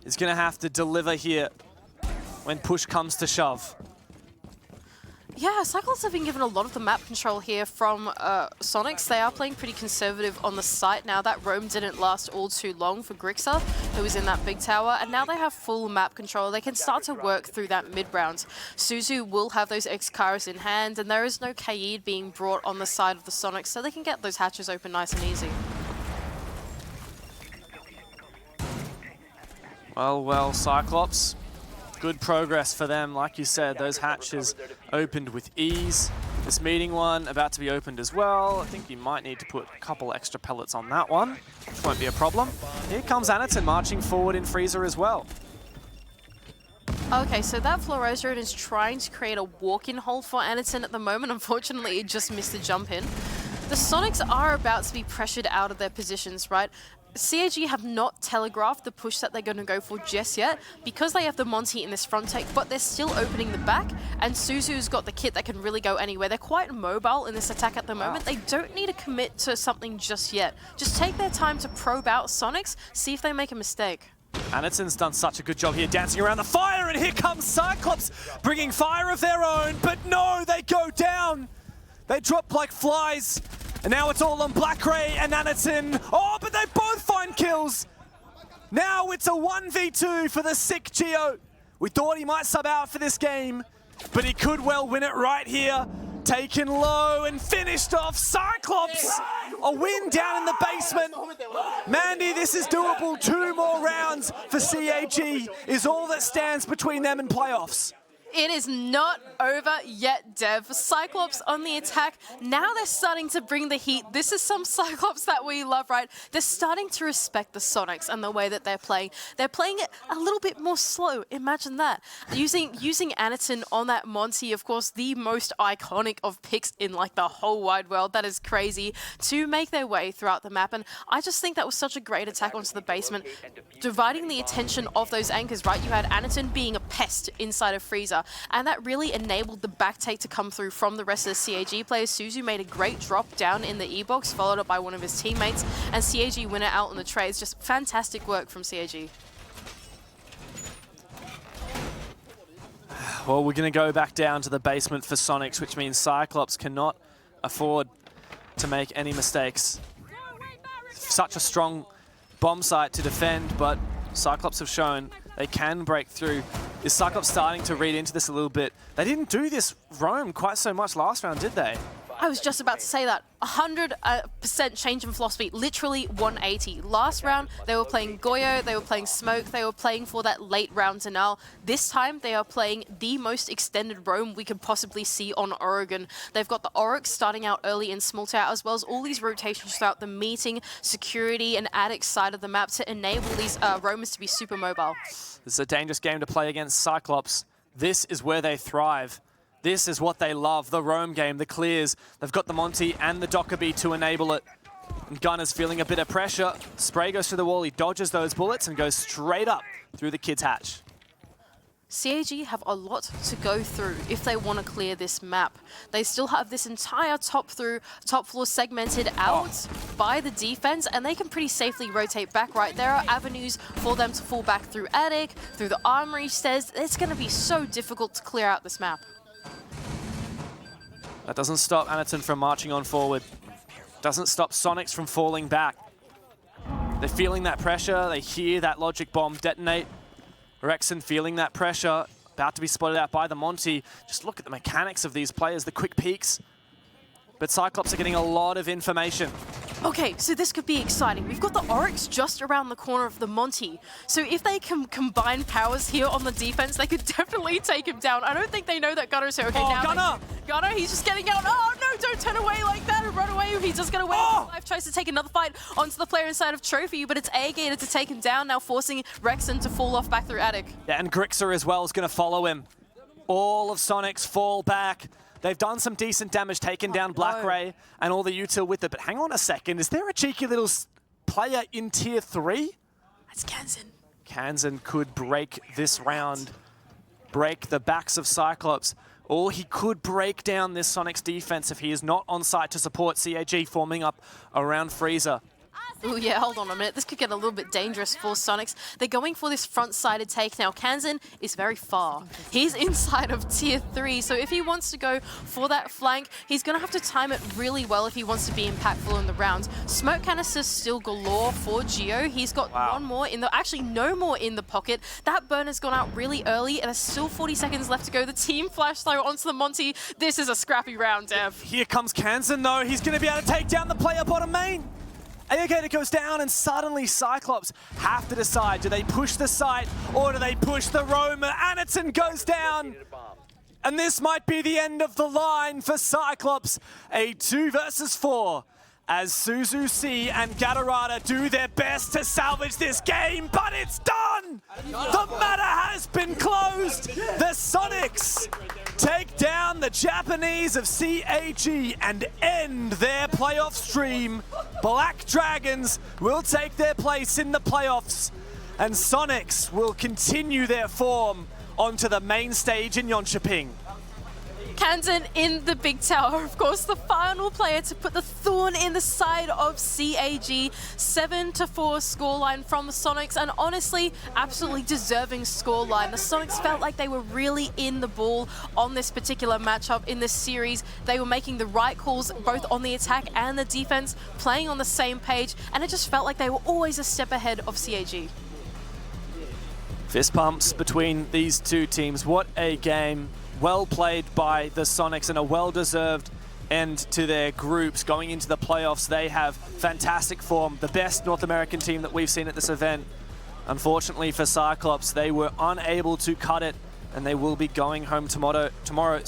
Speaker 1: is going to have to deliver here when push comes to shove.
Speaker 2: Yeah, Cyclops have been given a lot of the map control here from Soniqs. They are playing pretty conservative on the site now. That roam didn't last all too long for Grixer, who was in that big tower, and now they have full map control. They can start to work through that mid-round. Suzu will have those X-Karas in hand, and there is no Kaid being brought on the side of the Soniqs, so they can get those hatches open nice and easy.
Speaker 1: Well, well, Cyclops. Good progress for them. Like you said, those hatches opened with ease. This meeting one about to be opened as well. I think you might need to put a couple extra pellets on that one, which won't be a problem. Here comes Anaton marching forward in freezer as well.
Speaker 2: Okay, so that Florozone is trying to create a walk-in hole for Anaton at the moment. Unfortunately, it just missed the jump in. The Soniqs are about to be pressured out of their positions, right? CAG have not telegraphed the push that they're going to go for just yet because they have the Monty in this front take, but they're still opening the back, and Suzu's got the kit that can really go anywhere. They're quite mobile in this attack at the moment. They don't need to commit to something just yet. Just take their time to probe out Soniqs, see if they make a mistake.
Speaker 1: Anaton's done such a good job here dancing around the fire, and here comes Cyclops bringing fire of their own, but no, they go down. They drop like flies. And now it's all on Black Ray and Anaton. Oh, but they both find kills. Now it's a 1v2 for the sick Geo. We thought he might sub out for this game, but he could well win it right here. Taken low and finished off. Cyclops, a win down in the basement. Mandy, this is doable. 2 more rounds for CAG is all that stands between them and playoffs.
Speaker 2: It is not over yet, Dev. Cyclops on the attack. Now they're starting to bring the heat. This is some Cyclops that we love, right? They're starting to respect the Soniqs and the way that they're playing. They're playing it a little bit more slow. Imagine that. Using Anaton on that Monty, of course, the most iconic of picks in like the whole wide world. That is crazy. To make their way throughout the map. And I just think that was such a great attack onto the basement. Dividing the attention of those anchors, right? You had Anaton being a pest inside of Freezer. And that really enabled the back take to come through from the rest of the CAG players. Suzu made a great drop down in the E-box, followed up by one of his teammates, and CAG win it out on the trades. Just fantastic work from CAG.
Speaker 1: Well, we're going to go back down to the basement for Soniqs, which means Cyclops cannot afford to make any mistakes. Such a strong bomb site to defend, but Cyclops have shown they can break through. Is Cyclops starting to read into this a little bit? They didn't do this roam quite so much last round, did they?
Speaker 2: I was just about to say that. 100% change in philosophy, literally 180. Last round, they were playing Goyo, they were playing Smoke, they were playing for that late round Denial. This time, they are playing the most extended roam we could possibly see on Oregon. They've got the Oryx starting out early in Small Tower, as well as all these rotations throughout the meeting, security, and attic side of the map to enable these roamers to be super mobile.
Speaker 1: This is a dangerous game to play against Cyclops. This is where they thrive. This is what they love, the roam game, the clears. They've got the Monty and the Dockerby to enable it. And Gunner's feeling a bit of pressure. Spray goes to the wall, he dodges those bullets and goes straight up through the kid's hatch.
Speaker 2: CAG have a lot to go through if they want to clear this map. They still have this entire top floor segmented out by the defense, and they can pretty safely rotate back, right? There are avenues for them to fall back through attic, through the armory stairs. It's going to be so difficult to clear out this map.
Speaker 1: That doesn't stop Anaton from marching on forward. Doesn't stop Soniqs from falling back. They're feeling that pressure. They hear that logic bomb detonate. Rexon feeling that pressure. About to be spotted out by the Monty. Just look at the mechanics of these players, the quick peeks. But Cyclops are getting a lot of information.
Speaker 2: Okay, so this could be exciting. We've got the Oryx just around the corner of the Monty. So if they can combine powers here on the defense, they could definitely take him down. I don't think they know that Gunner's here. Okay, now
Speaker 1: Gunner!
Speaker 2: Gunner, he's just getting out. Oh no, don't turn away like that and run away. He's just gonna wait. Life tries to take another fight onto the player inside of Trophy, but it's A-Gator to take him down, now forcing Rexon to fall off back through attic.
Speaker 1: Yeah, and Grixer as well is gonna follow him. All of Soniqs fall back. They've done some decent damage, taken down Black Ray and all the util with it. But hang on a second, is there a cheeky little player in Tier 3?
Speaker 2: That's Kansan.
Speaker 1: Kansan could break this round, break the backs of Cyclops, or he could break down this Soniqs defense if he is not on site to support CAG forming up around Freezer.
Speaker 2: Oh yeah, hold on a minute. This could get a little bit dangerous for Soniqs. They're going for this front-sided take now. Kansan is very far. He's inside of Tier 3, so if he wants to go for that flank, he's going to have to time it really well if he wants to be impactful in the round. Smoke canisters still galore for Geo. He's got one more in the... Actually, no more in the pocket. That burner's gone out really early, and there's still 40 seconds left to go. The team flash though onto the Monty. This is a scrappy round, Dev.
Speaker 1: Here comes Kansan, though. He's going to be able to take down the player bottom main. A-Gator goes down, and suddenly Cyclops have to decide, do they push the site or do they push the roamer? Anaton goes down, and this might be the end of the line for Cyclops. A 2 versus 4 as Suzu C and Gatorada do their best to salvage this game, but it's done! The matter has been closed! The Soniqs take down the Japanese of CAG and end their playoff stream. Black Dragons will take their place in the playoffs, and Soniqs will continue their form onto the main stage in Jönköping.
Speaker 2: Kansan in the big tower, of course, the final player to put the thorn in the side of CAG. 7-4 scoreline from the Soniqs, and honestly, absolutely deserving scoreline. The Soniqs felt like they were really in the ball on this particular matchup in this series. They were making the right calls both on the attack and the defense, playing on the same page, and it just felt like they were always a step ahead of CAG.
Speaker 1: Fist pumps between these two teams. What a game. Well played by the Soniqs, and a well-deserved end to their groups. Going into the playoffs, they have fantastic form, the best North American team that we've seen at this event. Unfortunately for Cyclops, they were unable to cut it, and they will be going home tomorrow.